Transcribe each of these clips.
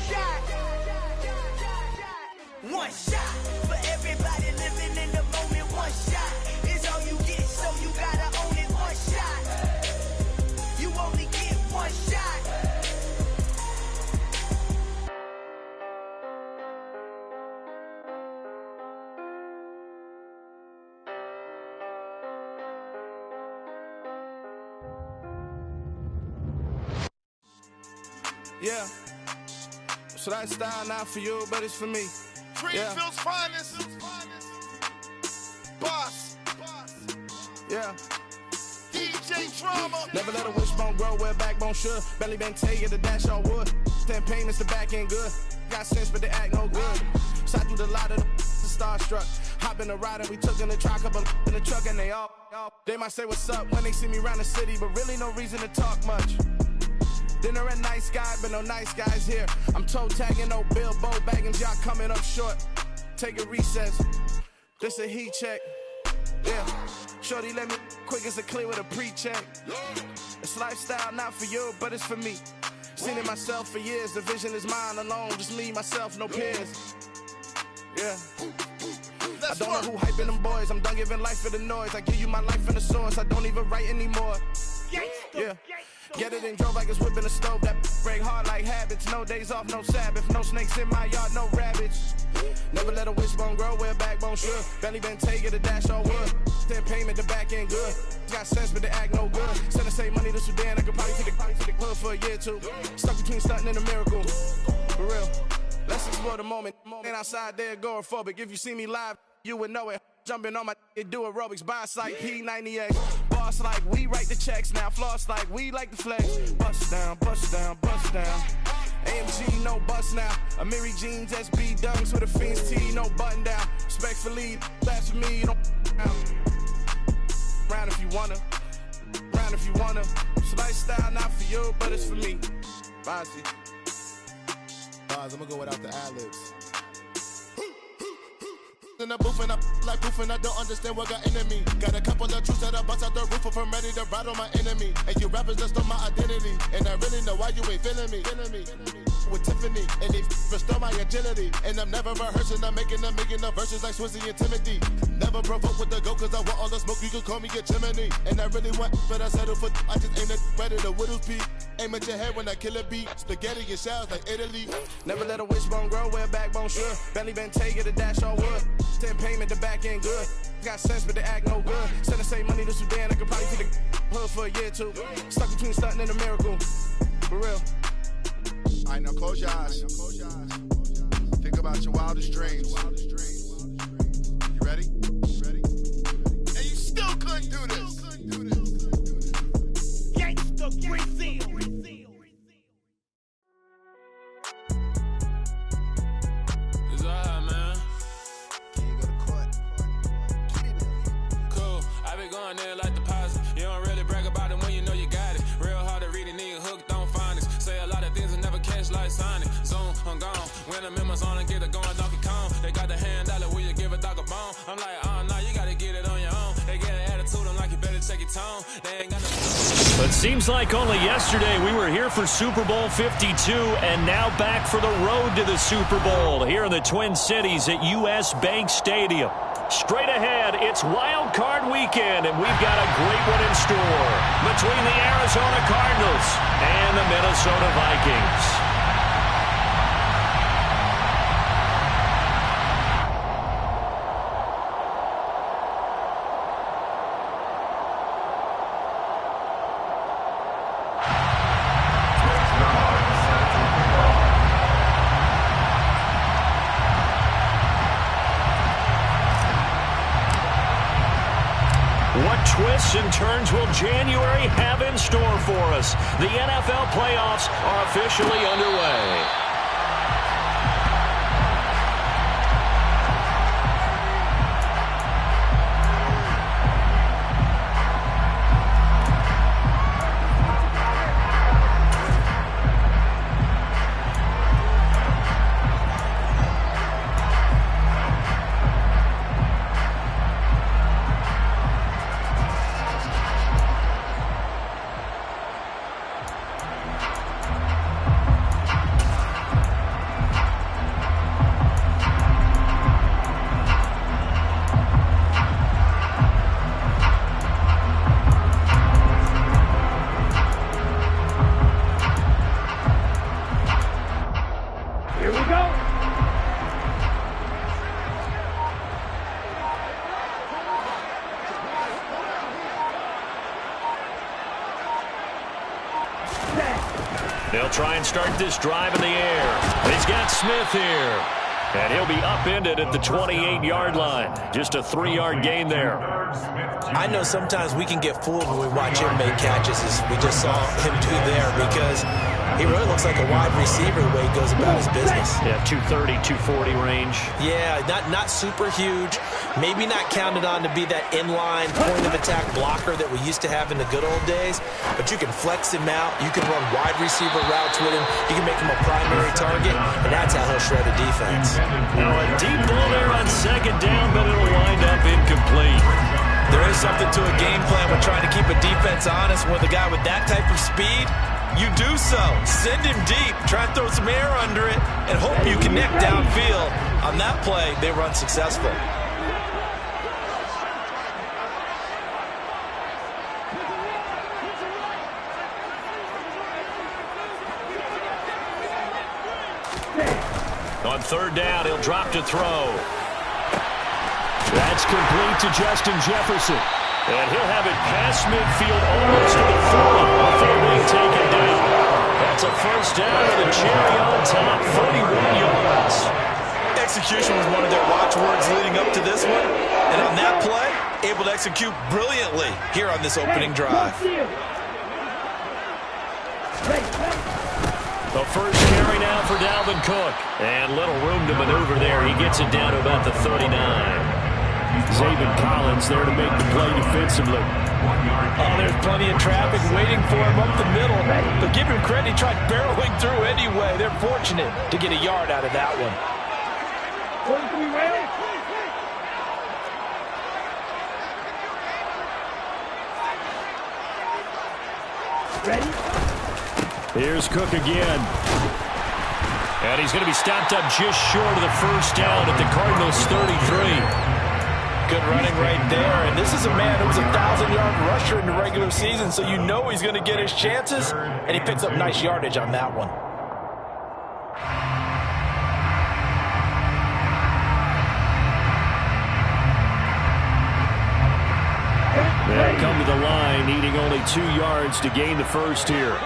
shot. One shot for everybody living in the moment. One shot is all you get, so you gotta own it. One shot. You only get one shot. Yeah. So that style not for you, but it's for me. Greenfield's finest. Boss. Yeah. DJ Drama. Never let a wishbone grow where a backbone should. Belly been take the dash all wood. 10 payments, the back end good. Got sense, but they act no good. So I do the lot of the starstruck. Hop in the ride and we took in the truck, couple in the truck, and they all. They might say what's up when they see me around the city, but really no reason to talk much. Dinner a nice guy, but no nice guys here. I'm toe tagging, no Bilbo bagging, y'all coming up short. Take a recess. This a heat check. Yeah. Shorty let me quick as a clear with a pre-check. It's lifestyle not for you, but it's for me. Seen it myself for years. The vision is mine alone. Just me, myself, no peers. Yeah. I don't know who hyping them boys. I'm done giving life for the noise. I give you my life in the source. I don't even write anymore. Yeah. Get it and drove like it's whipping a stove. That break hard like habits. No days off, no Sabbath. No snakes in my yard, no rabbits. Never let a wishbone grow where a backbone should. Belly been take it, a dash all wood. 10 payment, the back end good. Got sense, but they act no good. Send and save money to Sudan. I could probably take the hood for a year or two. Stuck between stunting and a miracle. For real. Let's explore the moment. Ain't outside there agoraphobic. If you see me live, you would know it. Jumping on my do aerobics, bias like P90X. Boss like we write the checks now. Floss like we like the flex. Bust down, bust down, bust down. AMG, no bust now. Amiri jeans, SB dunks with a Fiends T, no button down. Respectfully, that's for me, you don't round if you wanna. Round if you wanna. It's lifestyle not for you, but it's for me. Bozzy. Boz, I'm gonna go without the ad-libs. In the booth and I like proof and I don't understand what got into me. Got a couple of truths that I bust out the roof if I'm ready to ride on my enemy. And you rappers just stole my identity, and I really know why you ain't feeling me. With Tiffany, and they restore my agility. And I'm never rehearsing, I'm making $1 million verses like Swizzy and Timothy. Never provoke with the go, cause I want all the smoke, you can call me a chimney. And I really want, but I settle for, I just aim at better the Whittles peak. Aim at your head when I kill a beat. Spaghetti and shells like Italy. Never let a wishbone grow where a backbone should. Belly been take it, a dash all wood. 10 payment, the back end good. Got sense, but they act no good. Send and save money to Sudan. I could probably take the hood for a year or two. Stuck between stunting and a miracle. For real. All right, now close your eyes. Think about your wildest dreams. You ready? And you still couldn't do this. Gangsta Brazil. It's alright, man. Can you go to court? Cool. I been going there like deposit. You don't really brag about it when you know you got it. Real hard to read a nigga hooked on finance. Say a lot of things and never catch like Sonic. Zone, I'm gone. When I'm in my zone and get it going Donkey Kong. They got the hand dollar, will you give a dog a bone? I'm like, oh no, you gotta get it on your own. They get an attitude, I'm like, you better check your tone. They ain't got no. But seems like only yesterday we were here for Super Bowl 52 and now back for the road to the Super Bowl here in the Twin Cities at US Bank Stadium. Straight ahead, it's Wild Card Weekend, and we've got a great one in store between the Arizona Cardinals and the Minnesota Vikings. What twists and turns will January have in store for us? The NFL playoffs are officially underway. They'll try and start this drive in the air. He's got Smith here. And he'll be upended at the 28-yard line. Just a 3-yard gain there. I know sometimes we can get fooled when we watch him make catches, as we just saw him do there, because he really looks like a wide receiver the way he goes about his business. Yeah, 230, 240 range. Yeah, not super huge. Maybe not counted on to be that inline point-of-attack blocker that we used to have in the good old days, but you can flex him out. You can run wide receiver routes with him. You can make him a primary target, and that's how he'll shred a defense. Now a deep ball there on second down, but it'll wind up incomplete. There is something to a game plan with trying to keep a defense honest. With a guy with that type of speed, you do so. Send him deep, try and throw some air under it, and hope you connect downfield. On that play, they run successful. On third down, he'll drop to throw. That's complete to Justin Jefferson. And he'll have it past midfield almost to the 40 before being taken down. That's a first down with a cherry on top, 31 yards. Execution was one of their watchwords leading up to this one. And on that play, able to execute brilliantly here on this opening drive. The first carry now for Dalvin Cook. And little room to maneuver there. He gets it down to about the 39. Zaven Collins there to make the play defensively. Oh, there's plenty of traffic waiting for him up the middle. But give him credit, he tried barreling through anyway. They're fortunate to get a yard out of that one. Here's Cook again. And he's going to be stopped up just short of the first down at the Cardinals' 33. Good running right there. And this is a man who was a 1,000-yard rusher in the regular season, so you know he's going to get his chances. And he picks up nice yardage on that one. They'll come to the line, needing only 2 yards to gain the first here.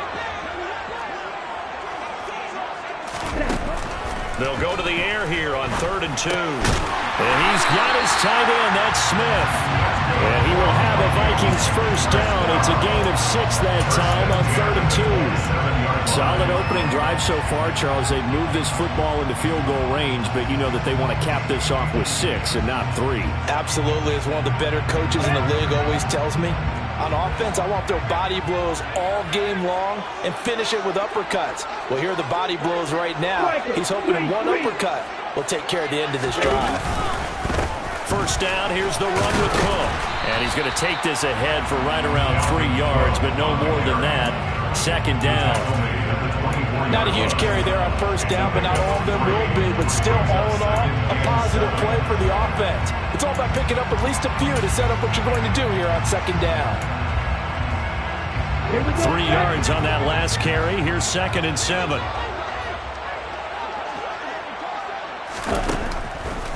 They'll go to the air here on 3rd and 2. And he's got his tight end, that's Smith. And he will have a Vikings first down. It's a gain of 6 that time on 3rd and 2. Solid opening drive so far, Charles. They've moved this football into field goal range, but you know that they want to cap this off with 6 and not 3. Absolutely. As one of the better coaches in the league always tells me, on offense, I want their body blows all game long and finish it with uppercuts. Well, here are the body blows right now. He's hoping one uppercut will take care of the end of this drive. First down, here's the run with Cook. And he's going to take this ahead for right around 3 yards, but no more than that. Second down. Not a huge carry there on first down, but not all of them will be. But still, all in all, a positive play for the offense. It's all about picking up at least a few to set up what you're going to do here on second down. 3 yards on that last carry. Here's 2nd and 7.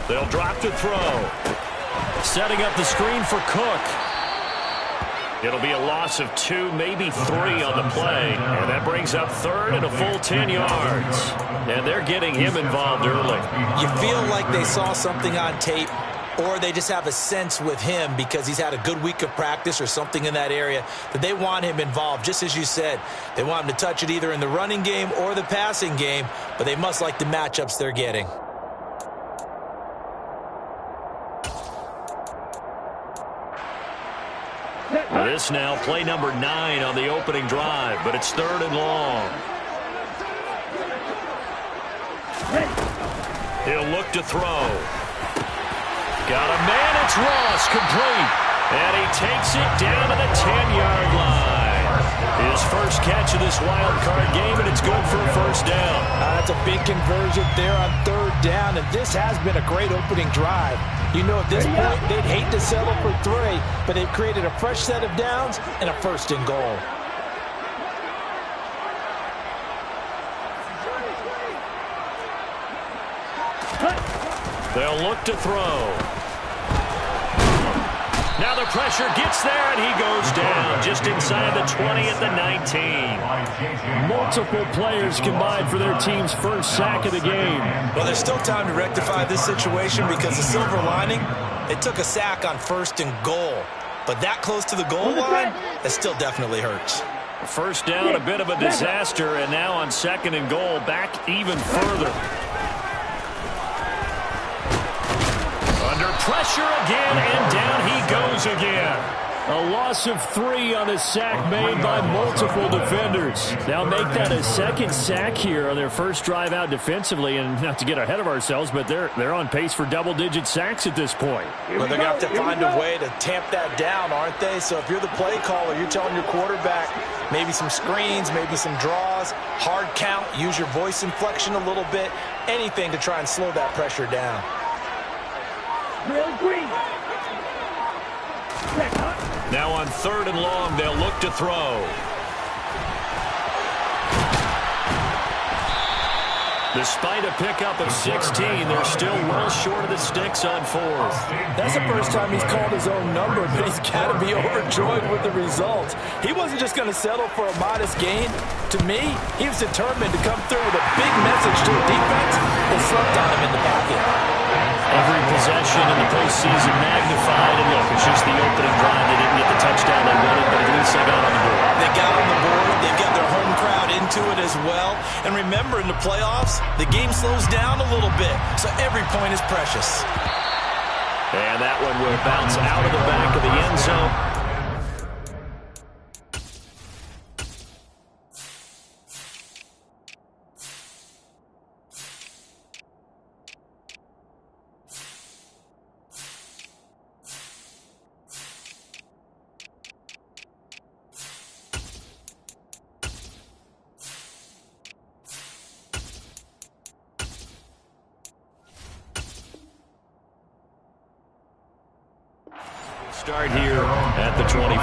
They'll drop to throw. Setting up the screen for Cook. It'll be a loss of 2, maybe 3 on the play. And that brings up 3rd and a full 10 yards. And they're getting him involved early. You feel like they saw something on tape, or they just have a sense with him because he's had a good week of practice or something in that area that they want him involved. Just as you said, they want him to touch it either in the running game or the passing game, but they must like the matchups they're getting. This now play number 9 on the opening drive, but it's 3rd and long. He'll look to throw. Got a man, it's Ross, complete. And he takes it down to the 10-yard line. His first catch of this wild card game, and it's good for a first down. That's a big conversion there on 3rd down, and this has been a great opening drive. You know, at this point, they'd hate to settle for 3, but they've created a fresh set of downs and a 1st and goal. They'll look to throw. Now the pressure gets there, and he goes down just inside the 20 at the 19. Multiple players combined for their team's first sack of the game. Well, there's still time to rectify this situation because the silver lining, they took a sack on 1st and goal. But that close to the goal line, that still definitely hurts. First down, a bit of a disaster, and now on 2nd and goal, back even further. Under pressure again, and down he goes again. A loss of 3 on a sack made by multiple defenders. Now make that a 2nd sack here on their first drive out defensively, and not to get ahead of ourselves, but they're on pace for double-digit sacks at this point. Well, they're going to have to find a way to tamp that down, aren't they? So if you're the play caller, you're telling your quarterback maybe some screens, maybe some draws, hard count, use your voice inflection a little bit, anything to try and slow that pressure down. Now on 3rd and long, they'll look to throw. Despite a pickup of 16, they're still well short of the sticks on 4th. That's the first time he's called his own number, but he's got to be overjoyed with the results. He wasn't just going to settle for a modest gain. To me, he was determined to come through with a big message to a defense that slumped on him in the pocket. Every possession in the postseason magnified, and look, it's just the opening drive. They didn't get the touchdown they wanted, but at least they got on the board. They got on the board. They've got their home crowd into it as well. And remember, in the playoffs, the game slows down a little bit, so every point is precious. And that one will bounce out of the back of the end zone. Start here at the 25.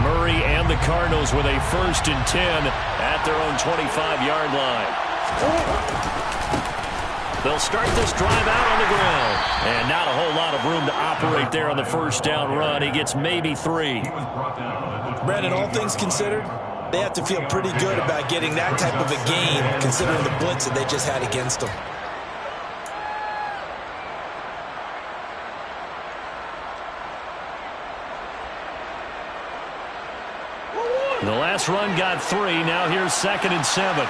Murray and the Cardinals with a 1st and 10 at their own 25-yard line. They'll start this drive out on the ground. And not a whole lot of room to operate there on the first down run. He gets maybe 3. Brandon, all things considered, they have to feel pretty good about getting that type of a gain, considering the blitz that they just had against them. The last run got 3. Now here's 2nd and 7.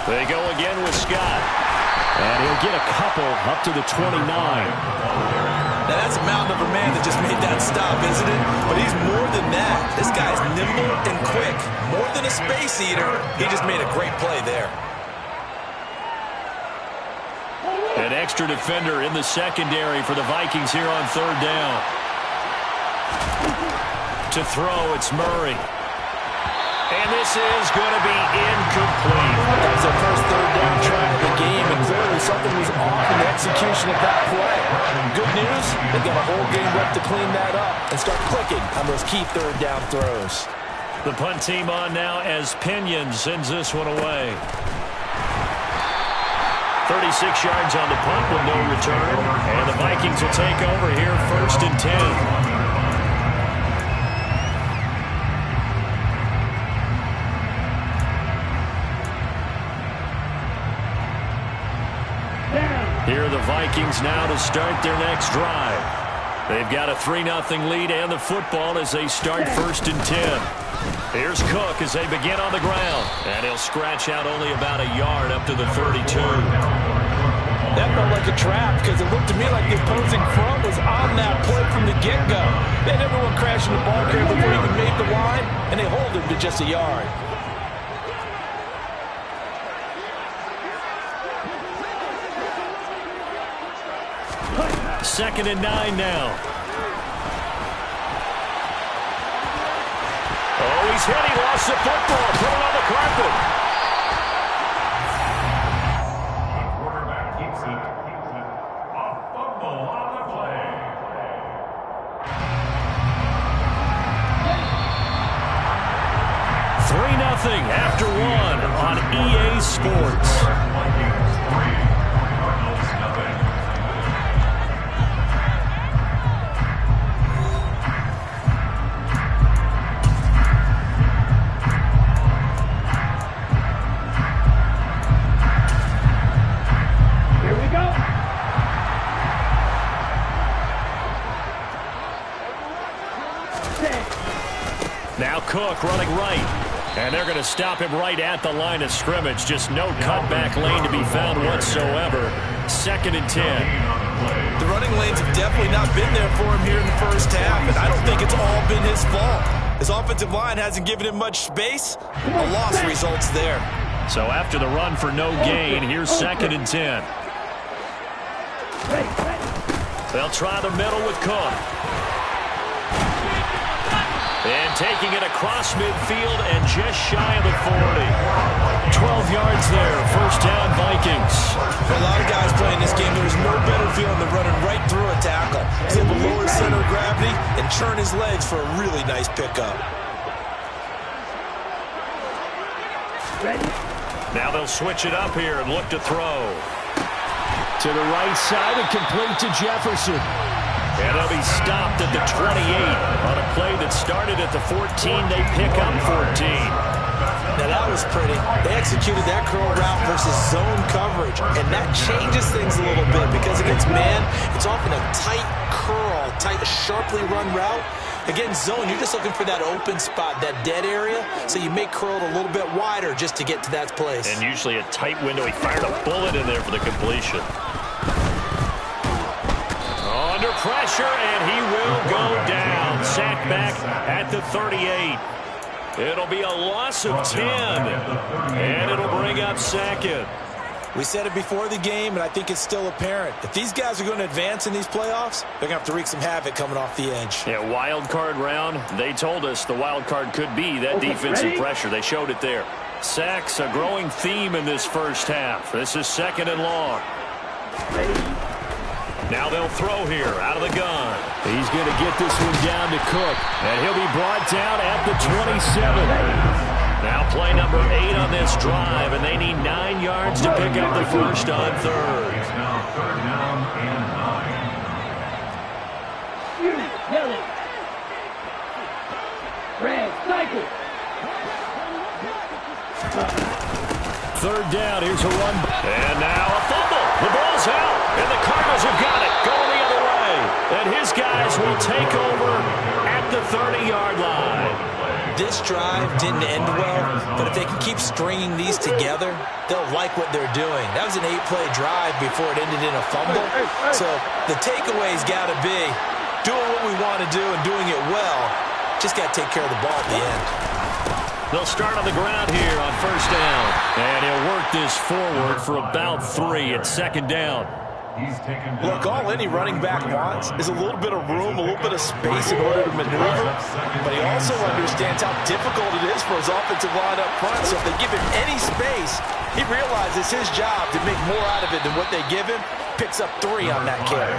They go again with Scott. And he'll get a couple up to the 29. Now, that's a mountain of a man that just made that stop, isn't it? But he's more than that. This guy's nimble and quick. More than a space eater. He just made a great play there. An extra defender in the secondary for the Vikings here on 3rd down. To throw, it's Murray. And this is going to be incomplete. That was their first 3rd down try of the game, and clearly something was off in the execution of that play. Good news, they've got a whole game left to clean that up and start clicking on those key 3rd down throws. The punt team on now as Pinion sends this one away. 36 yards on the punt with no return. And the Vikings will take over here 1st and 10. Here are the Vikings now to start their next drive. They've got a 3-0 lead and the football as they start 1st and 10. Here's Cook as they begin on the ground. And he'll scratch out only about a yard up to the 32. That felt like a trap because it looked to me like the opposing front was on that play from the get-go. They had everyone crashing the ball carrier before he even made the line, and they hold him to just a yard. 2nd and 9 now. Oh, he's hit. He lost the football. Put it on the carpet. The quarterback keeps it. A fumble on after one on EA Sports. Now Cook running right. And they're going to stop him right at the line of scrimmage. Just no cutback lane to be found whatsoever. 2nd and 10. The running lanes have definitely not been there for him here in the first half, and I don't think it's all been his fault. His offensive line hasn't given him much space. A loss results there. So after the run for no gain, here's 2nd and 10. They'll try the middle with Cook. And taking it across midfield and just shy of the 40. 12 yards there. First down, Vikings. For a lot of guys playing this game, there's no better feeling than running right through a tackle. He's able to lower his center of gravity and churn his legs for a really nice pickup. Now they'll switch it up here and look to throw. To the right side and complete to Jefferson. And they'll be stopped at the 28 on a play that started at the 14. They pick up 14. Now that was pretty. They executed that curl route versus zone coverage, and that changes things a little bit because against man, it's often a tight curl, tight, sharply run route. Against zone, you're just looking for that open spot, that dead area, so you make curl a little bit wider just to get to that place. And usually a tight window. He fired a bullet in there for the completion. Under pressure, and he will go down. Sacked back at the 38. It'll be a loss of 10, and it'll bring up 2nd. We said it before the game, and I think it's still apparent. If these guys are going to advance in these playoffs, they're going to have to wreak some havoc coming off the edge. Yeah, wild card round. They told us the wild card could be that defensive pressure. They showed it there. Sacks, a growing theme in this first half. This is 2nd and long. Now they'll throw here out of the gun. He's going to get this one down to Cook. And he'll be brought down at the 27. Now play number 8 on this drive, and they need 9 yards to pick up the first on 3rd. Now 3rd down and 9. Yellow. Red, cycle. 3rd down, here's a run. And now a fumble. The ball's out, and the Cardinals have got it. Going the other way. And his guys will take over at the 30-yard line. This drive didn't end well, but if they can keep stringing these together, they'll like what they're doing. That was an 8-play drive before it ended in a fumble. So the takeaway's got to be doing what we want to do and doing it well. Just got to take care of the ball at the end. They'll start on the ground here on 1st down. And he'll work this forward for about 3 at 2nd down. Look, all any running back wants is a little bit of room, a little bit of space in order to maneuver. But he also understands how difficult it is for his offensive line up front. So if they give him any space, he realizes his job to make more out of it than what they give him. Picks up 3 on that carry.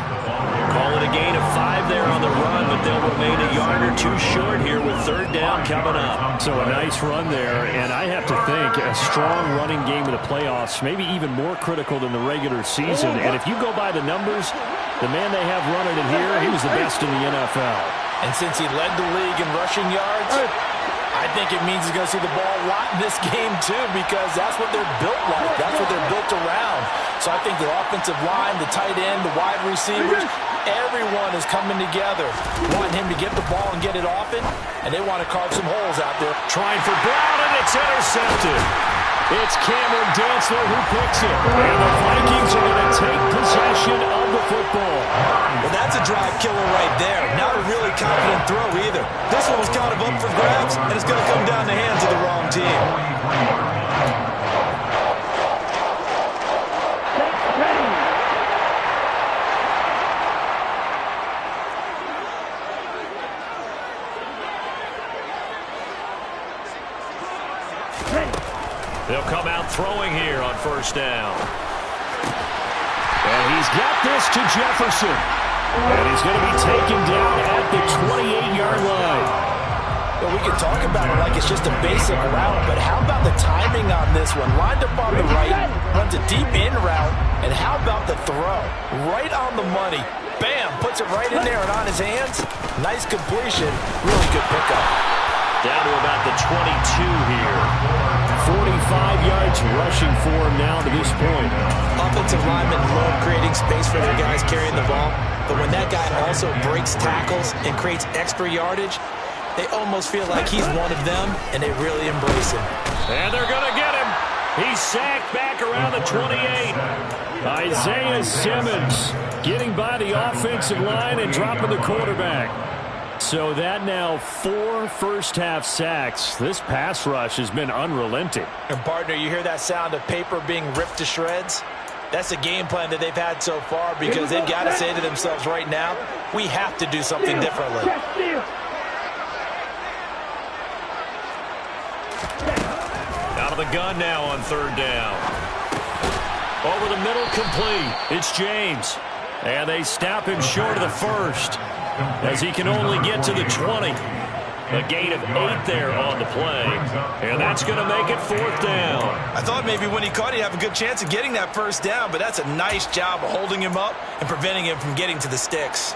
Call it a gain of 5 there on the run, but they'll remain a yard or 2 short here with 3rd down coming up. So a nice run there, and I have to think a strong running game in the playoffs, maybe even more critical than the regular season. And if you go by the numbers, the man they have running it here, he was the best in the NFL. And since he led the league in rushing yards, I think it means he's going to see the ball a lot in this game, too, because that's what they're built like. That's what they're built around. So I think the offensive line, the tight end, the wide receivers, everyone is coming together, wanting him to get the ball and get it often, and they want to carve some holes out there. Trying for Brown, and it's intercepted. It's Cameron Dantzler who picks it. And the Vikings are going to take possession of the football. Well, that's a drive killer right there. Not a really confident throw either. This one was kind of up for grabs, and it's going to come down the hands of the wrong team. They'll come out throwing here on 1st down. And he's got this to Jefferson. And he's going to be taken down at the 28-yard line. Well, we can talk about it like it's just a basic route, but how about the timing on this one? Lined up on the right, runs a deep in route, and how about the throw? Right on the money. Bam, puts it right in there and on his hands. Nice completion, really good pickup. Down to about the 22 here. 45 yards rushing for him now to this point. Offensive linemen love creating space for their guys carrying the ball, but when that guy also breaks tackles and creates extra yardage, they almost feel like he's one of them, and they really embrace him. And they're going to get him. He's sacked back around the 28. Isaiah Simmons getting by the offensive line and dropping the quarterback. So that now 4 first-half sacks. This pass rush has been unrelenting. And, partner, you hear that sound of paper being ripped to shreds? That's the game plan that they've had so far because they've got to say to themselves right now, we have to do something differently. Out of the gun now on 3rd down. Over the middle, complete. It's James. And they stop him short of the first as he can only get to the 20. A gain of 8 there on the play. And that's going to make it 4th down. I thought maybe when he caught it, he'd have a good chance of getting that first down, but that's a nice job of holding him up and preventing him from getting to the sticks.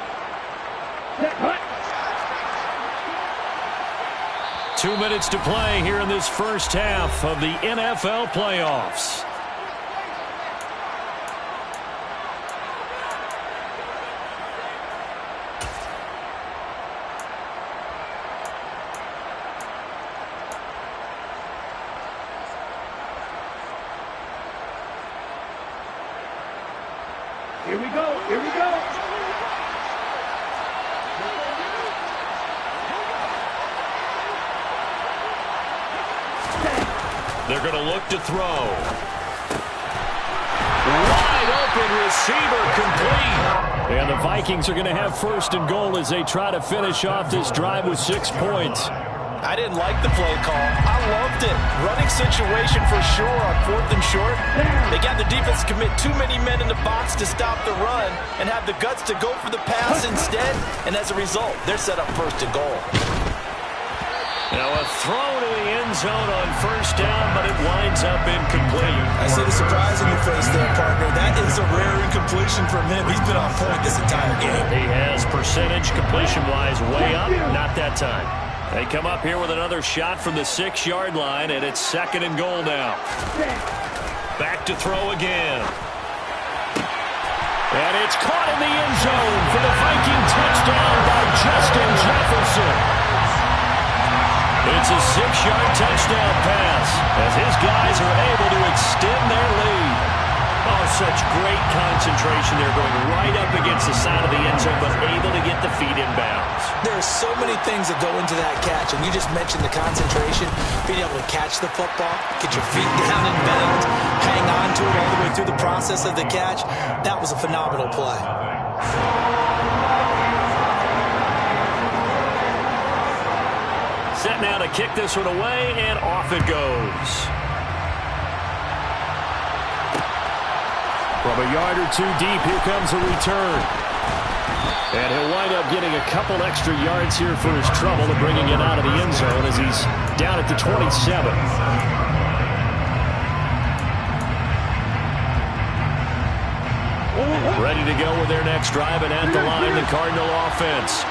2 minutes to play here in this first half of the NFL playoffs. Here we go. Here we go. They're going to look to throw. Wide open receiver complete. And the Vikings are going to have 1st and goal as they try to finish off this drive with 6 points. I didn't like the play call. I loved it. Running situation for sure on 4th and short. They got the defense to commit too many men in the box to stop the run and have the guts to go for the pass instead. And as a result, they're set up 1st and goal. Now a throw to the end zone on 1st down, but it winds up incomplete. I see the surprise in your face there, partner. That is a rare incompletion from him. He's been on point this entire game. He has percentage completion-wise way up. Not that time. They come up here with another shot from the 6-yard line, and it's 2nd and goal now. Back to throw again. And it's caught in the end zone for the Viking touchdown by Justin Jefferson. It's a 6-yard touchdown pass as his guys are able to extend their lead. Oh, such great concentration there, going right up against the side of the end zone, but able to get the feet in bounds. There are so many things that go into that catch, and you just mentioned the concentration, being able to catch the football, get your feet down in bounds, hang on to it all the way through the process of the catch. That was a phenomenal play. Set now to kick this one away, and off it goes. From a yard or 2 deep, here comes a return. And he'll wind up getting a couple extra yards here for his trouble and bringing it out of the end zone as he's down at the 27. Ready to go with their next drive, and at the line, the Cardinal offense.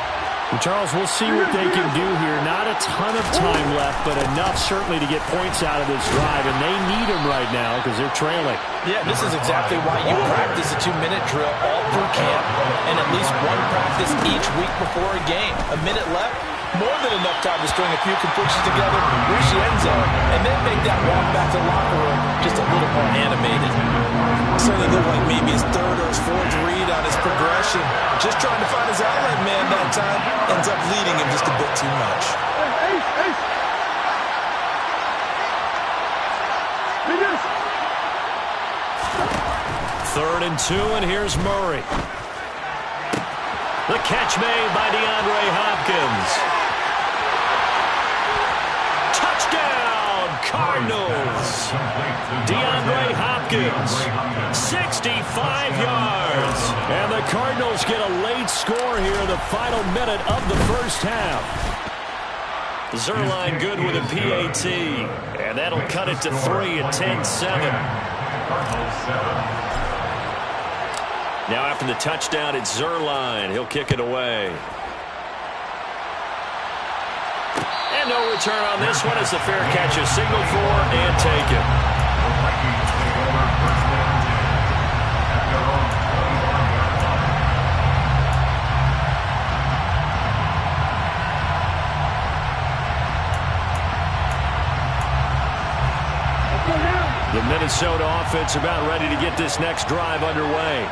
Well, Charles, we'll see what they can do here. Not a ton of time left, but enough certainly to get points out of this drive, and they need them right now because they're trailing. Yeah, this is exactly why you practice a 2-minute drill all through camp and at least one practice each week before a game. A minute left, more than enough time to string a few completions together, reach the end zone, and then make that walk back to the locker room just a little more animated. Certainly looked like maybe his 3rd or his 4th read on his progression. Just trying to find his outlet man that time. Ends up leading him just a bit too much. Third and 2, and here's Murray. The catch made by DeAndre Hopkins. Touchdown, Cardinals. DeAndre Hopkins, 65 yards. And the Cardinals get a late score here in the final minute of the first half. Zuerlein good with a PAT. And that'll cut it to 3 at 10-7. Now after the touchdown, it's Zuerlein. He'll kick it away. And no return on this one as the fair catch is signaled for and taken. The Minnesota offense about ready to get this next drive underway.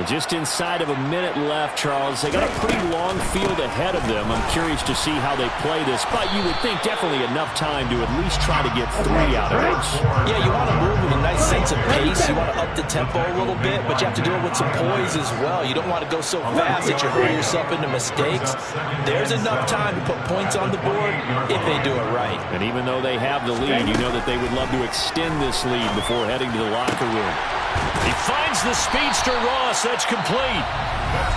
Just inside of a minute left, Charles. They got a pretty long field ahead of them. I'm curious to see how they play this, but you would think definitely enough time to at least try to get 3 out of this. Yeah, you want to move with a nice sense of pace. You want to up the tempo a little bit, but you have to do it with some poise as well. You don't want to go so fast that you hurry yourself into mistakes. There's enough time to put points on the board if they do it right. And even though they have the lead, you know that they would love to extend this lead before heading to the locker room. He finds the speedster Ross. That's complete.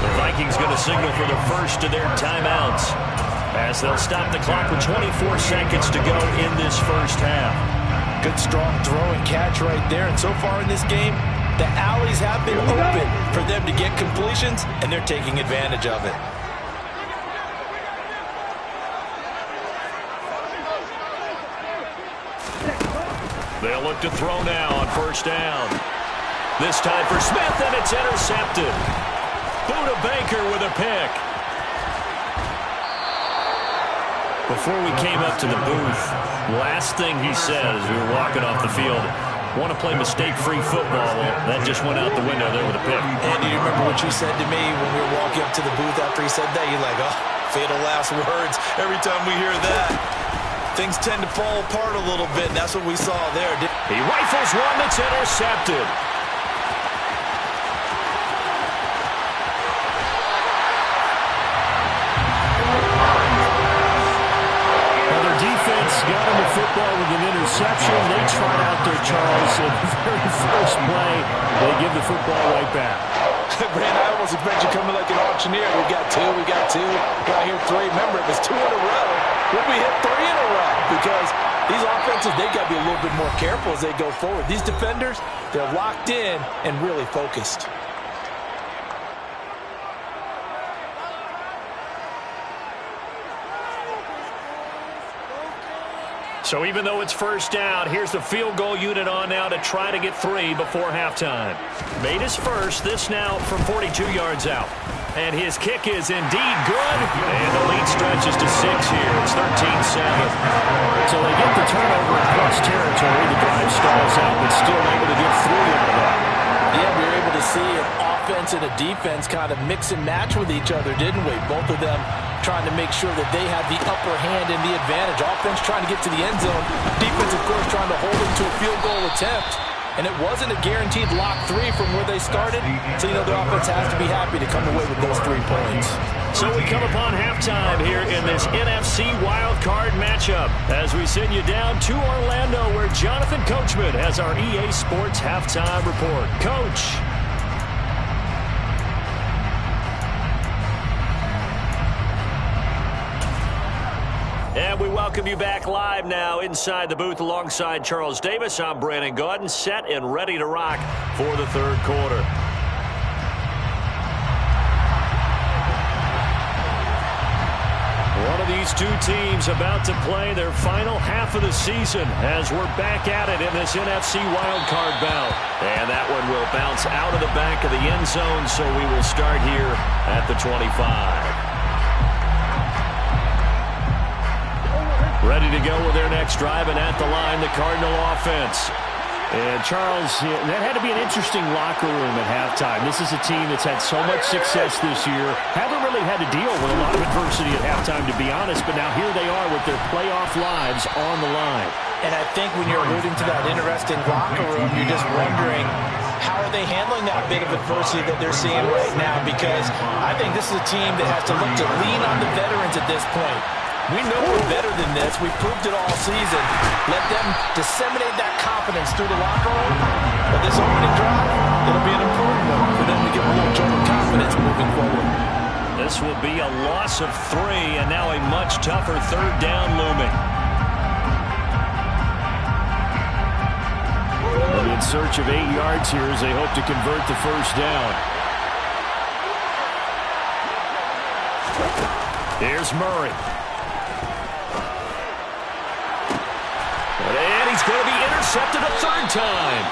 The Vikings going to signal for the first of their timeouts as they'll stop the clock with 24 seconds to go in this first half. Good strong throw and catch right there. And so far in this game, the alleys have been open for them to get completions, and they're taking advantage of it. They'll look to throw now on first down. This time for Smith, and it's intercepted. Buda Baker with a pick. Before we came up to the booth, last thing he said as we were walking off the field, want to play mistake-free football. Well, that just went out the window there with a pick. Andy, you remember what you said to me when we were walking up to the booth after he said that? You're like, oh, fatal last words. Every time we hear that, things tend to fall apart a little bit, and that's what we saw there. He rifles one that's intercepted. Got him the football with an interception. They tried out there, Charles, in the very first play. They give the football right back. Brandon, I almost expect you coming like an auctioneer. We got two. Got here 3. Remember, it was 2 in a row. Would we hit 3 in a row? Because these offenses, they got to be a little bit more careful as they go forward. These defenders, they're locked in and really focused. So even though it's first down, here's the field goal unit on now to try to get 3 before halftime. Made his first, this now from 42 yards out. And his kick is indeed good. And the lead stretches to 6 here. It's 13-7. So they get the turnover in plus territory. The drive stalls out, but still able to get 3 out of that. Yeah, we were able to see an offense and a defense kind of mix and match with each other, didn't we? Both of them trying to make sure that they had the upper hand and the advantage. Offense trying to get to the end zone. Defense, of course, trying to hold them to a field goal attempt. And it wasn't a guaranteed lock 3 from where they started. So, you know, their offense has to be happy to come away with those 3 points. So we come upon halftime here in this NFC Wild Card matchup as we send you down to Orlando where Jonathan Coachman has our EA Sports Halftime Report. Coach. And we welcome you back live now inside the booth alongside Charles Davis. I'm Brandon Gaudin, set and ready to rock for the third quarter. One of these two teams about to play their final half of the season as we're back at it in this NFC wildcard bout. And that one will bounce out of the back of the end zone, so we will start here at the 25. Ready to go with their next drive, and at the line, the Cardinal offense. And, Charles, that had to be an interesting locker room at halftime. This is a team that's had so much success this year. Haven't really had to deal with a lot of adversity at halftime, to be honest, but now here they are with their playoff lives on the line. And I think when you're alluding to that interesting locker room, you're just wondering, how are they handling that bit of adversity that they're seeing right now? Because I think this is a team that has to look to lean on the veterans at this point. We know we're better than this. We've proved it all season. Let them disseminate that confidence through the locker room. But this opening drive, it'll be an important one for them to get a little jolt of confidence moving forward. This will be a loss of 3, and now a much tougher third down looming. They'll be in search of 8 yards here as they hope to convert the first down. Here's Murray. And he's going to be intercepted a third time.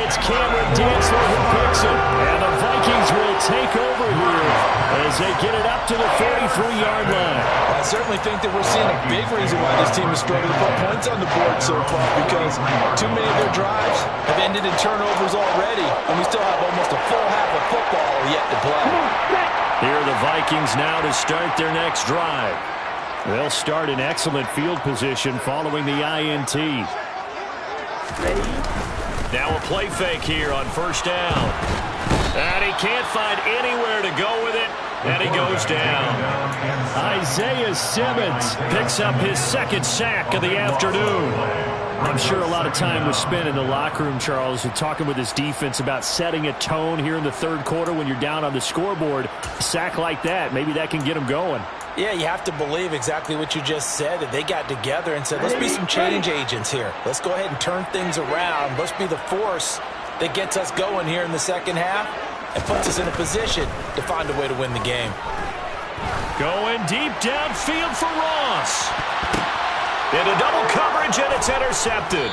It's Cameron Dantzler who picks it. And the Vikings will take over here as they get it up to the 43-yard line. I certainly think that we're seeing a big reason why this team is struggling to put points on the board so far, because too many of their drives have ended in turnovers already, and we still have almost a full half of football yet to play. Here are the Vikings now to start their next drive. They'll start in excellent field position following the INT. Now a play fake here on first down. And he can't find anywhere to go with it, and he goes down. Isaiah Simmons picks up his second sack of the afternoon. I'm sure a lot of time was spent in the locker room, Charles, and talking with his defense about setting a tone here in the third quarter when you're down on the scoreboard. A sack like that, maybe that can get him going. Yeah, you have to believe exactly what you just said, that they got together and said, let's be some change agents here. Let's go ahead and turn things around. Let's be the force that gets us going here in the second half and puts us in a position to find a way to win the game. Going deep downfield for Ross. Into double coverage, and it's intercepted.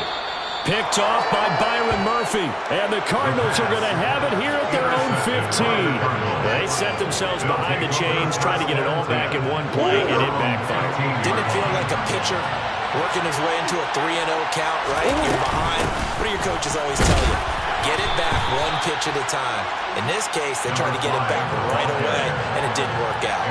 Picked off by Byron Murphy. And the Cardinals are going to have it here at their own 15. They set themselves behind the chains, trying to get it all back in one play, and it backfired. Didn't it feel like a pitcher working his way into a 3-0 count, right? You're behind. What do your coaches always tell you? Get it back one pitch at a time. In this case, they tried to get it back right away, and it didn't work out.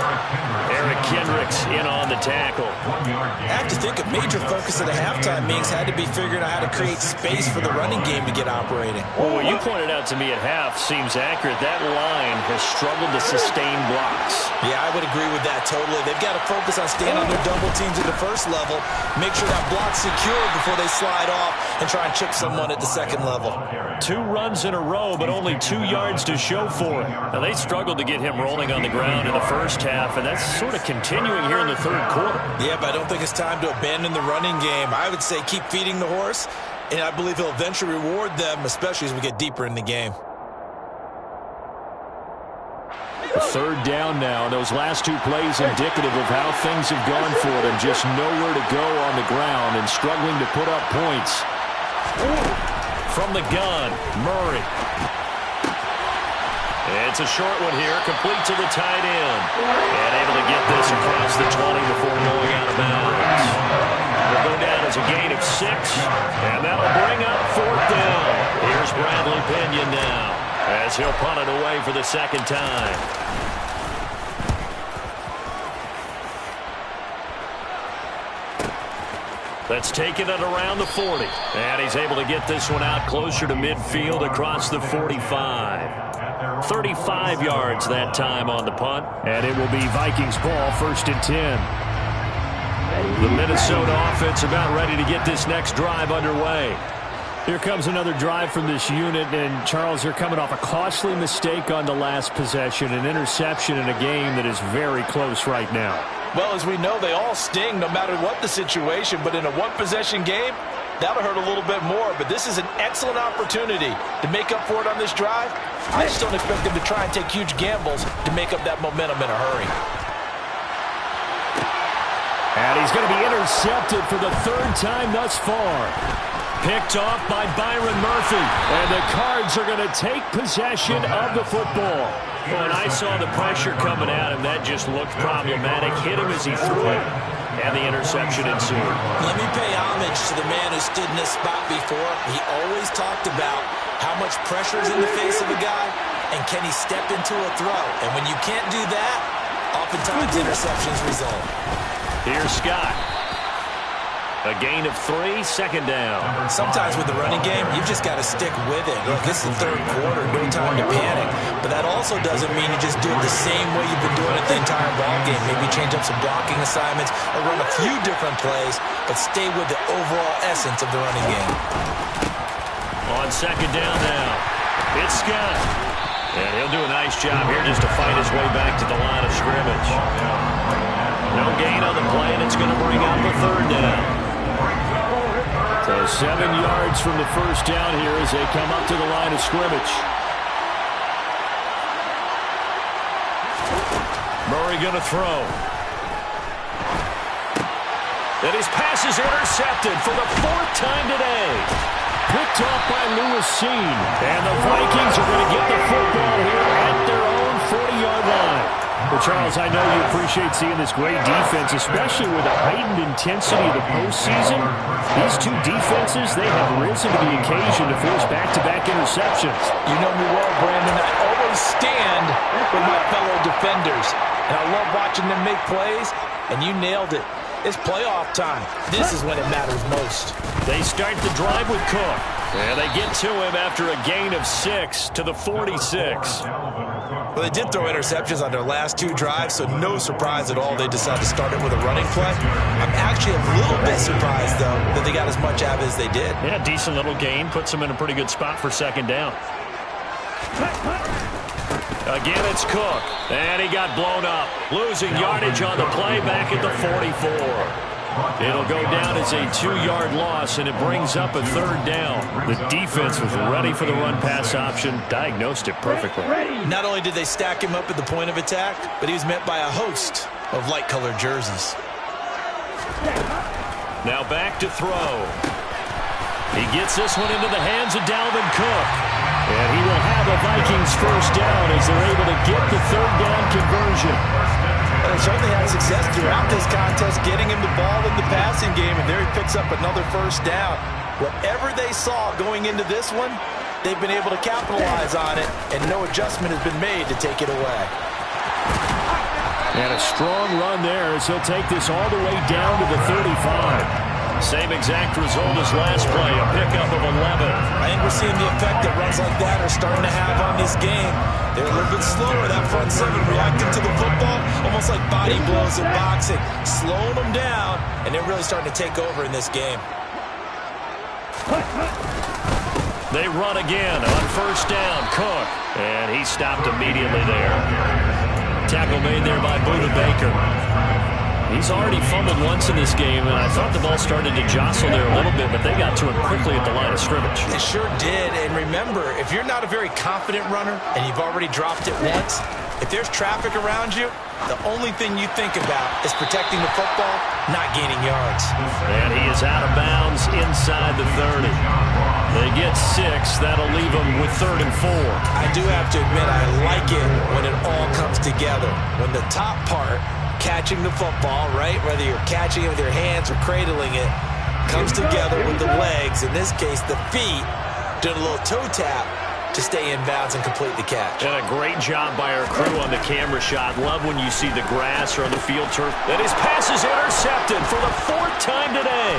Eric Kendricks in on the tackle. I have to think a major focus of the halftime meetings had to be figuring out how to create space for the running game to get operating. Well, what you pointed out to me at half seems accurate. That line has struggled to sustain blocks. Yeah, I would agree with that totally. They've got to focus on staying on their double teams at the first level, make sure that block's secure before they slide off and try and chip someone at the second level. 2 runs in a row, but only 2 yards to show for it. Now, they struggled to get him rolling on the ground in the first half, and that's sort of continuing here in the third quarter. Yeah, but I don't think it's time to abandon the running game. I would say keep feeding the horse, and I believe he'll eventually reward them, especially as we get deeper in the game. A third down now, and those last 2 plays indicative of how things have gone for them. Just nowhere to go on the ground and struggling to put up points. From the gun, Murray. It's a short one here, complete to the tight end. And able to get this across the 20 before going out of bounds. It'll go down as a gain of 6, and that'll bring up fourth down. Here's Bradley Pinion now, as he'll punt it away for the second time. That's taken it around the 40. And he's able to get this one out closer to midfield across the 45. 35 yards that time on the punt. And it will be Vikings ball, 1st and 10. The Minnesota offense about ready to get this next drive underway. Here comes another drive from this unit, and Charles, they're coming off a costly mistake on the last possession, an interception in a game that is very close right now. Well, as we know, they all sting no matter what the situation, but in a one-possession game, that'll hurt a little bit more. But this is an excellent opportunity to make up for it on this drive. I just don't expect them to try and take huge gambles to make up that momentum in a hurry. And he's going to be intercepted for the 3rd time thus far. Picked off by Byron Murphy. And the Cards are going to take possession of the football. When I saw the pressure coming at him, that just looked problematic. Hit him as he threw it, and the interception ensued. Let me pay homage to the man who stood in this spot before. He always talked about how much pressure is in the face of a guy, and can he step into a throw. And when you can't do that, oftentimes interceptions result. Here's Scott. A gain of 3, second down. Sometimes with the running game, you've just got to stick with it. Look, this is the third quarter, no time to panic. But that also doesn't mean you just do it the same way you've been doing it the entire ball game. Maybe change up some blocking assignments or run a few different plays, but stay with the overall essence of the running game. On second down now, it's Scott. And he'll do a nice job here just to fight his way back to the line of scrimmage. No gain on the play, and it's going to bring up a third down. So 7 yards from the first down here as they come up to the line of scrimmage. Murray going to throw. And his pass is intercepted for the 4th time today. Picked off by Lewis Cine. And the Vikings are going to get the football here at their own 40-yard line. Well, Charles, I know you appreciate seeing this great defense, especially with the heightened intensity of the postseason. These two defenses, they have risen to the occasion to force back-to-back interceptions. You know me well, Brandon. I always stand with my fellow defenders. And I love watching them make plays, and you nailed it. It's playoff time. This is when it matters most. They start the drive with Cook. And they get to him after a gain of 6 to the 46. Well, they did throw interceptions on their last 2 drives, so no surprise at all they decided to start it with a running play. I'm actually a little bit surprised, though, that they got as much out of it as they did. Yeah, decent little gain. Puts them in a pretty good spot for second down. Again, it's Cook. And he got blown up. Losing yardage on the play back at the 44. It'll go down as a 2-yard loss, and it brings up a third down. The defense was ready for the run-pass option, diagnosed it perfectly. Not only did they stack him up at the point of attack, but he was met by a host of light-colored jerseys. Now back to throw. He gets this one into the hands of Dalvin Cook. And he will have a Vikings first down as they're able to get the third down conversion. They certainly had success throughout this contest, getting him the ball in the passing game, and there he picks up another first down. Whatever they saw going into this one, they've been able to capitalize on it, and no adjustment has been made to take it away. And a strong run there as he'll take this all the way down to the 35. Same exact result as last play, a pickup of 11. I think we're seeing the effect that runs like that are starting to have on this game. They're a little bit slower, that front seven, reacting to the football, almost like body blows in boxing, slowing them down, and they're really starting to take over in this game. They run again on first down, Cook, and he stopped immediately there. Tackle made there by Budda Baker. He's already fumbled once in this game, and I thought the ball started to jostle there a little bit, but they got to him quickly at the line of scrimmage. It sure did, and remember, if you're not a very confident runner and you've already dropped it once, if there's traffic around you, the only thing you think about is protecting the football, not gaining yards. And he is out of bounds inside the 30. They get 6. That'll leave them with 3rd and 4. I do have to admit, I like it when it all comes together. When the top part, catching the football, right, whether you're catching it with your hands or cradling it, comes together with the legs, in this case the feet, doing a little toe tap to stay in bounds and complete the catch. And a great job by our crew on the camera shot. Love when you see the grass or on the field turf. And his pass is intercepted for the 4th time today.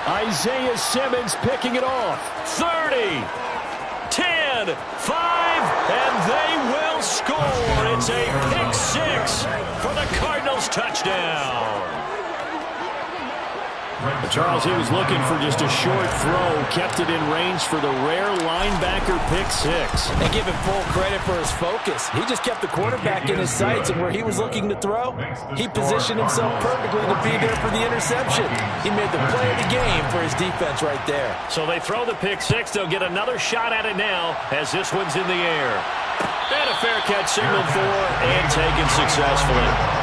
Isaiah Simmons picking it off. 30, 10, 5, and they will score. It's a pick 6 for the Cardinals touchdown. Charles, he was looking for just a short throw, kept it in range for the rare linebacker pick 6. And give him full credit for his focus. He just kept the quarterback in his sights, and where he was looking to throw, he positioned himself perfectly to be there for the interception. He made the play of the game for his defense right there. So they throw the pick 6. They'll get another shot at it now as this one's in the air. And a fair catch signaled for and taken successfully.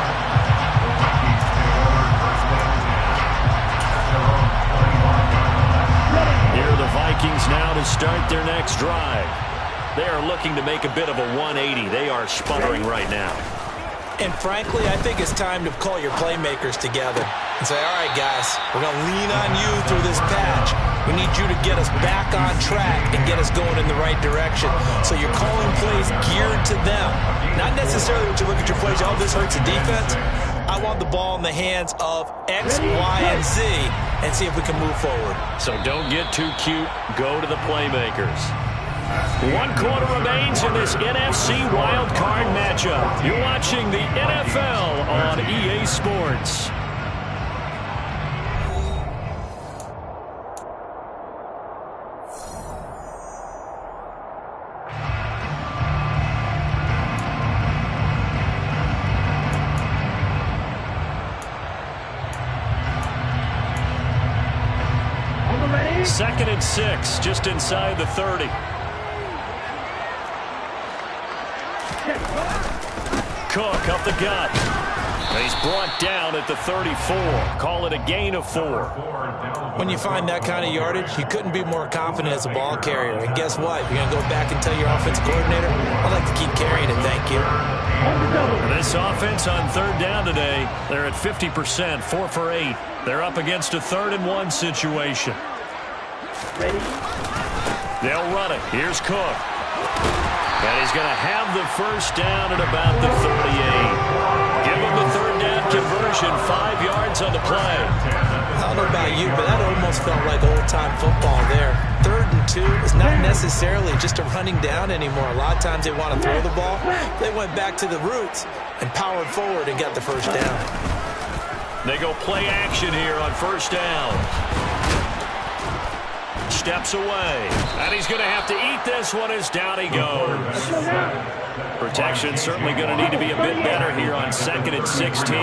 Vikings now to start their next drive. They are looking to make a bit of a 180. They are sputtering right now. And frankly, I think it's time to call your playmakers together and say, all right, guys, we're going to lean on you through this patch. We need you to get us back on track and get us going in the right direction. So you're calling plays geared to them. Not necessarily when you look at your plays, oh, this hurts the defense. I want the ball in the hands of X, Y, and Z and see if we can move forward. So don't get too cute. Go to the playmakers. 1 quarter remains in this NFC wildcard matchup. You're watching the NFL on EA Sports. 2nd and 6, just inside the 30. Cook up the gut. He's brought down at the 34. Call it a gain of 4. When you find that kind of yardage, you couldn't be more confident as a ball carrier. And guess what? You're going to go back and tell your offensive coordinator, I'd like to keep carrying it, thank you. This offense on 3rd down today, they're at 50%, 4 for 8. They're up against a 3rd and 1 situation. They'll run it. Here's Cook. And he's going to have the first down at about the 38. Give him the 3rd down conversion, 5 yards on the play. I don't know about you, but that almost felt like old-time football there. 3rd and 2 is not necessarily just a running down anymore. A lot of times they want to throw the ball. They went back to the roots and powered forward and got the first down. They go play action here on 1st down. Steps away, and he's going to have to eat this one as down he goes. Protection certainly going to need to be a bit better here on 2nd and 16.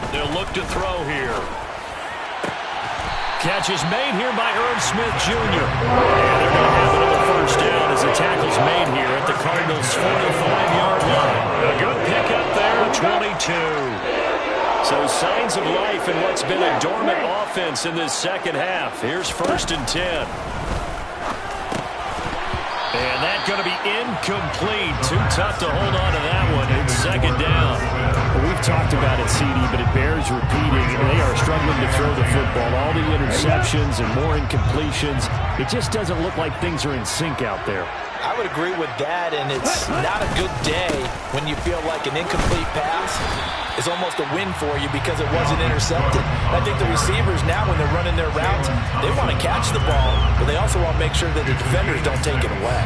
They'll look to throw here. Catch is made here by Irv Smith Jr. And they're going to have another first down as the tackle's made here at the Cardinals' 45-yard line. A good pickup there, 22. So signs of life in what's been a dormant offense in this second half. Here's 1st and 10. And that's going to be incomplete. Too tough to hold on to that one. It's 2nd down. Well, we've talked about it, CD, but it bears repeating. They are struggling to throw the football. All the interceptions and more incompletions. It just doesn't look like things are in sync out there. I would agree with that, and it's not a good day when you feel like an incomplete pass is almost a win for you because it wasn't intercepted. I think the receivers now, when they're running their routes, they want to catch the ball, but they also want to make sure that the defenders don't take it away.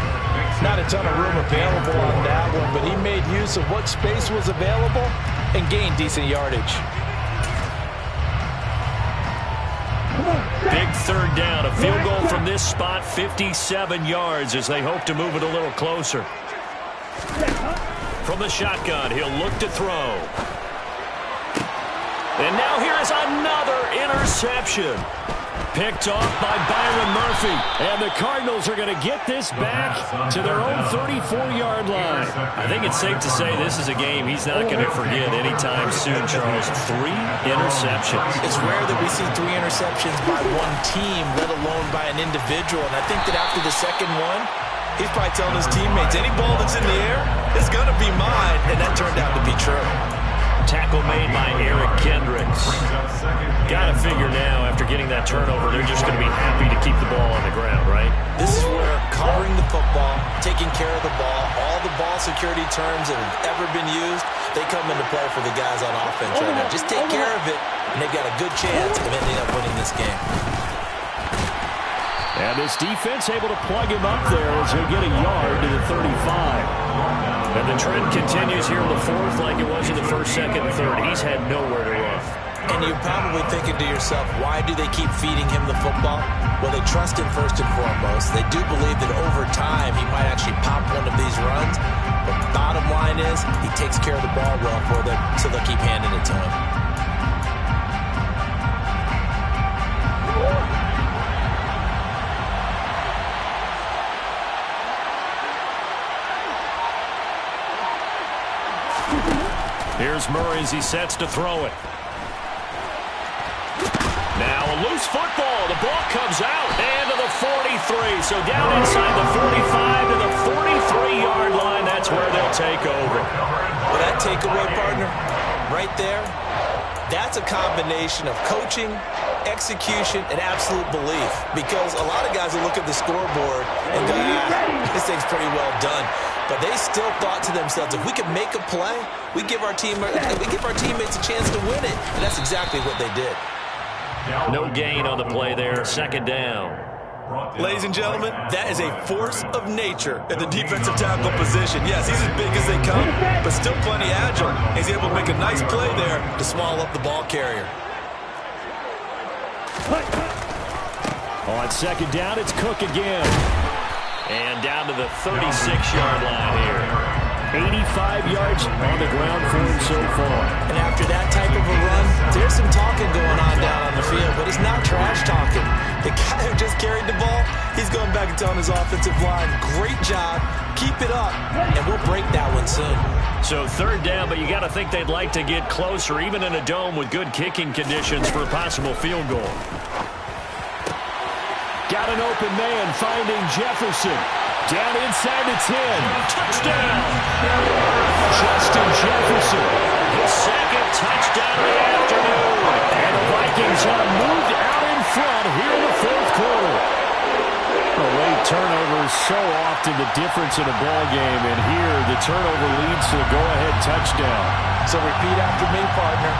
Not a ton of room available on that one, but he made use of what space was available and gained decent yardage. Big 3rd down. A field goal from this spot, 57 yards as they hope to move it a little closer. From the shotgun, he'll look to throw. And now here is another interception. Picked off by Byron Murphy. And the Cardinals are going to get this back to their own 34-yard line. I think it's safe to say this is a game he's not going to forget anytime soon, Charles. 3 interceptions. It's rare that we see 3 interceptions by one team, let alone by an individual. And I think that after the second one, he's probably telling his teammates, any ball that's in the air is going to be mine. And that turned out to be true. Tackle made by Eric Kendricks. Got to figure now, after getting that turnover, they're just going to be happy to keep the ball on the ground, right? This is where covering the football, taking care of the ball, all the ball security terms that have ever been used, they come into play for the guys on offense right now. Just take care of it, and they've got a good chance of ending up winning this game. And this defense able to plug him up there as he'll get a yard to the 35. And the trend continues here in the 4th like it was in the 1st, 2nd, and 3rd. He's had nowhere to run. And you're probably thinking to yourself, why do they keep feeding him the football? Well, they trust him first and foremost. They do believe that over time he might actually pop one of these runs. But the bottom line is he takes care of the ball well for them, so they'll keep handing it to him. Here's Murray as he sets to throw it. Now a loose football. The ball comes out and to the 43. So down inside the 45 to the 43-yard line. That's where they'll take over. Well, that takeaway, partner, right there, that's a combination of coaching, execution, and absolute belief. Because a lot of guys will look at the scoreboard and go, this thing's pretty well done. But they still thought to themselves, if we can make a play, we give our teammates a chance to win it. And that's exactly what they did. No gain on the play there. 2nd down. Ladies and gentlemen, that is a force of nature at the defensive tackle position. Yes, he's as big as they come, but still plenty agile. He's able to make a nice play there to swallow up the ball carrier. On 2nd down, it's Cook again. And down to the 36-yard line here. 85 yards on the ground for him so far. And after that type of a run, there's some talking going on down on the field, but it's not trash talking. The guy who just carried the ball, he's going back and telling his offensive line, great job, keep it up, and we'll break that one soon. So third down, but you got to think they'd like to get closer, even in a dome with good kicking conditions for a possible field goal. Got an open man finding Jefferson. Down inside the 10. Touchdown! Justin Jefferson. His second touchdown of the afternoon. And the Vikings have moved out in front here in the fourth quarter. A late turnover is so often the difference in a ball game, and here the turnover leads to the go-ahead touchdown. So repeat after me, partner.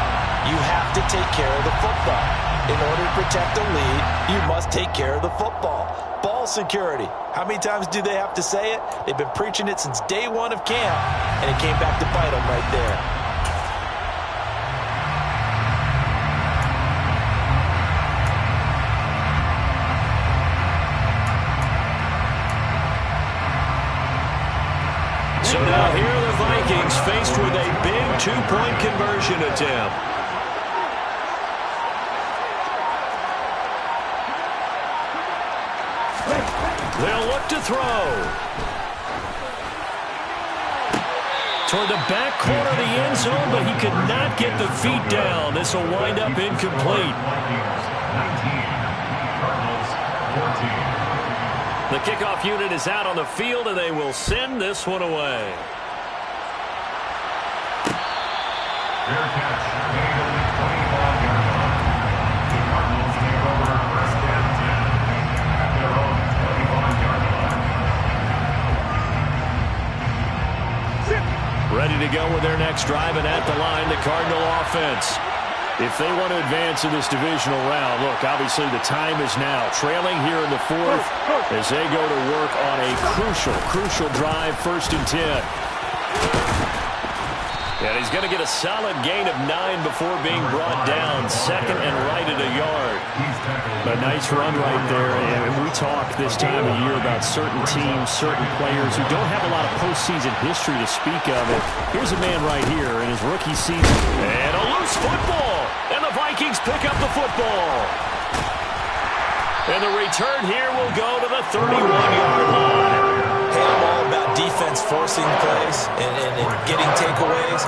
You have to take care of the football. In order to protect the lead, you must take care of the football. Ball security. How many times do they have to say it? They've been preaching it since day one of camp, and it came back to bite them right there. So now here are the Vikings faced with a big two-point conversion attempt. They'll look to throw. Toward the back corner of the end zone, but he could not get the feet down. This will wind up incomplete. The kickoff unit is out on the field, and they will send this one away. Fair catch. Gain of 25 yards. The Cardinals take over first and 10 at their own 25-yard line. Ready to go with their next drive, and at the line, the Cardinal offense. If they want to advance in this divisional round, look, obviously the time is now. Trailing here in the fourth as they go to work on a crucial drive, 1st and 10. And he's going to get a solid gain of 9 before being brought down. 2nd and right at a yard. A nice run right there. And we talk this time of year about certain teams, certain players who don't have a lot of postseason history to speak of. And here's a man right here in his rookie season. And a loose football. And the Vikings pick up the football. And the return here will go to the 31-yard line. Hey, I'm all about defense forcing plays and getting takeaways.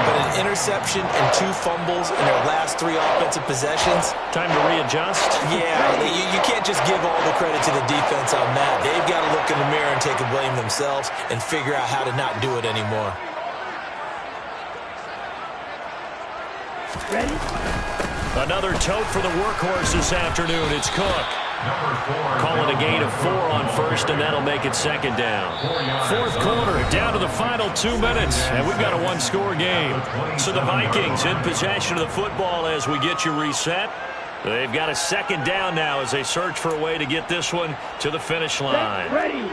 But an interception and 2 fumbles in their last 3 offensive possessions. Time to readjust? Yeah, you can't just give all the credit to the defense on that. They've got to look in the mirror and take a blame themselves and figure out how to not do it anymore. Ready? Another tote for the workhorse this afternoon. It's Cook. Calling a gain of 4 on 1st, and that'll make it 2nd down. Fourth quarter, down to the final 2 minutes, and we've got a 1-score game. So the Vikings in possession of the football as we get you reset. They've got a 2nd down now as they search for a way to get this one to the finish line. Ready.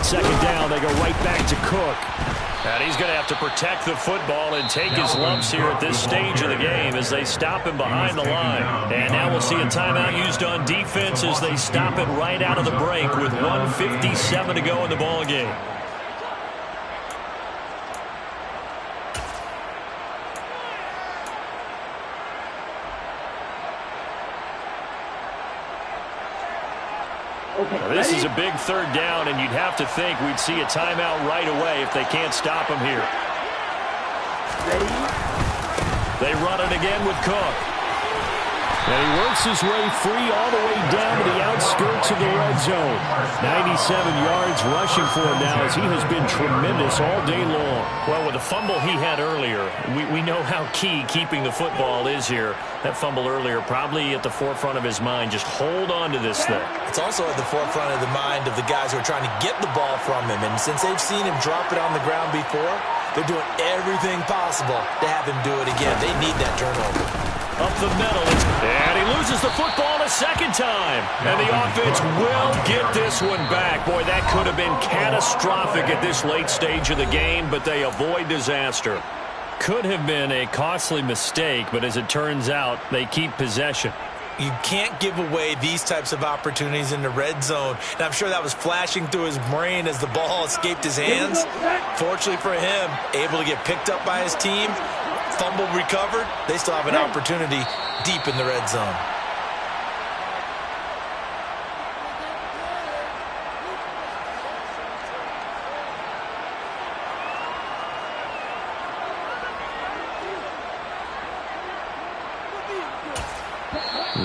Second down, they go right back to Cook. And he's going to have to protect the football and take his lumps here at this stage of the game as they stop him behind the line. And now we'll see a timeout used on defense as they stop it right out of the break with 1:57 to go in the ball game. This is a big 3rd down, and you'd have to think we'd see a timeout right away if they can't stop him here. Ready. They run it again with Cook. And he works his way free all the way down to the outskirts of the red zone. 97 yards rushing for him now as he has been tremendous all day long. Well, with the fumble he had earlier, we know how key keeping the football is here. That fumble earlier probably at the forefront of his mind. Just hold on to this thing. It's also at the forefront of the mind of the guys who are trying to get the ball from him. And since they've seen him drop it on the ground before, they're doing everything possible to have him do it again. They need that turnover. Up the middle, and he loses the football a 2nd time. And the offense will get this one back. Boy, that could have been catastrophic at this late stage of the game, but they avoid disaster. Could have been a costly mistake, but as it turns out, they keep possession. You can't give away these types of opportunities in the red zone. And I'm sure that was flashing through his brain as the ball escaped his hands. Fortunately for him, able to get picked up by his team, fumble recovered. They still have an opportunity deep in the red zone.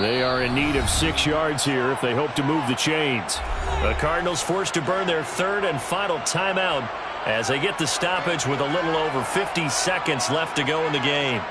They are in need of 6 yards here if they hope to move the chains. The Cardinals forced to burn their third and final timeout as they get the stoppage with a little over 50 seconds left to go in the game.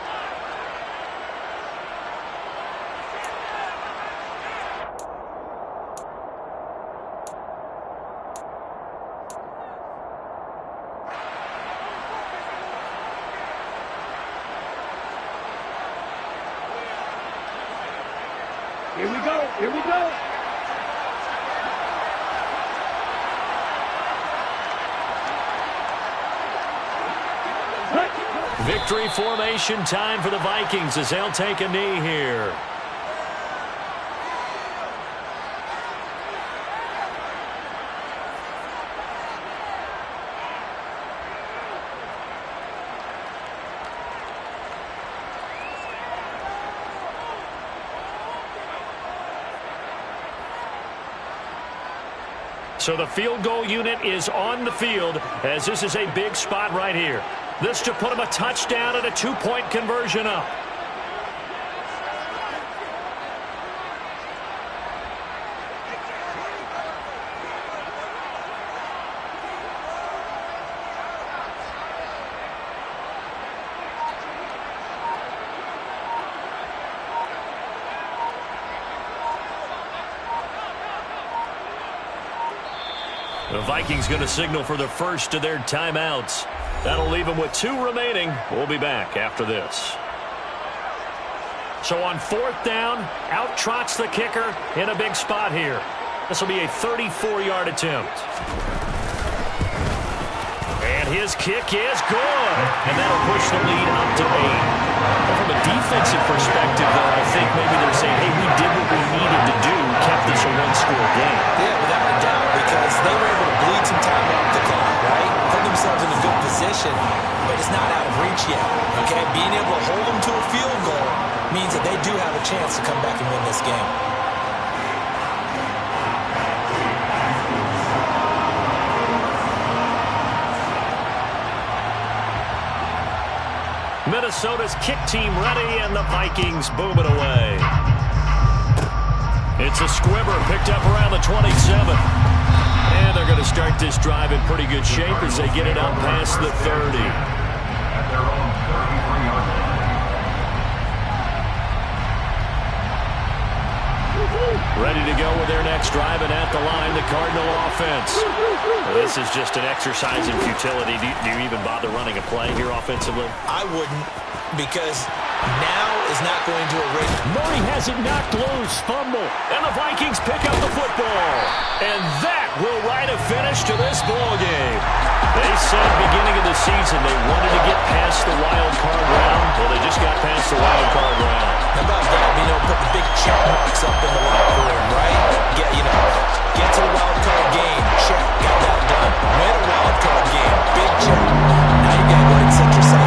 Here we go. Here we go. Victory formation time for the Vikings as they'll take a knee here. So the field goal unit is on the field as this is a big spot right here. This to put them a touchdown and a 2-point conversion up. The Vikings going to signal for the first of their timeouts. That'll leave them with 2 remaining. We'll be back after this. So on 4th down, out trots the kicker in a big spot here. This will be a 34-yard attempt. And his kick is good. And that'll push the lead up to 8. Well, from a defensive perspective, though, I think maybe they're saying, hey, we did what we needed to do, kept this a 1-score game. Yeah, without a doubt, because they were able to bleed some time off the clock, right? Put themselves in a good position, but it's not out of reach yet, okay? Being able to hold them to a field goal means that they do have a chance to come back and win this game. Minnesota's kick team ready, and the Vikings boom it away. It's a squibber picked up around the 27. And they're going to start this drive in pretty good shape as they get it up past the 30. At their own 33-yard line. Ready to go with their next drive, and at the line, the Cardinal offense. Well, this is just an exercise in futility. Do you even bother running a play here offensively? I wouldn't, because now is not going to erase. Murray has it knocked loose, fumble, and the Vikings pick up the football. And that will write a finish to this ball game. They said beginning of the season they wanted to get past the wild card round. Well, they just got past the wild card round. How about that? You know, put the big check marks up in the locker room, right? Get to the wild card game. Check, got that done. Win a wild card game. Big check. Now you got to go ahead and set your sights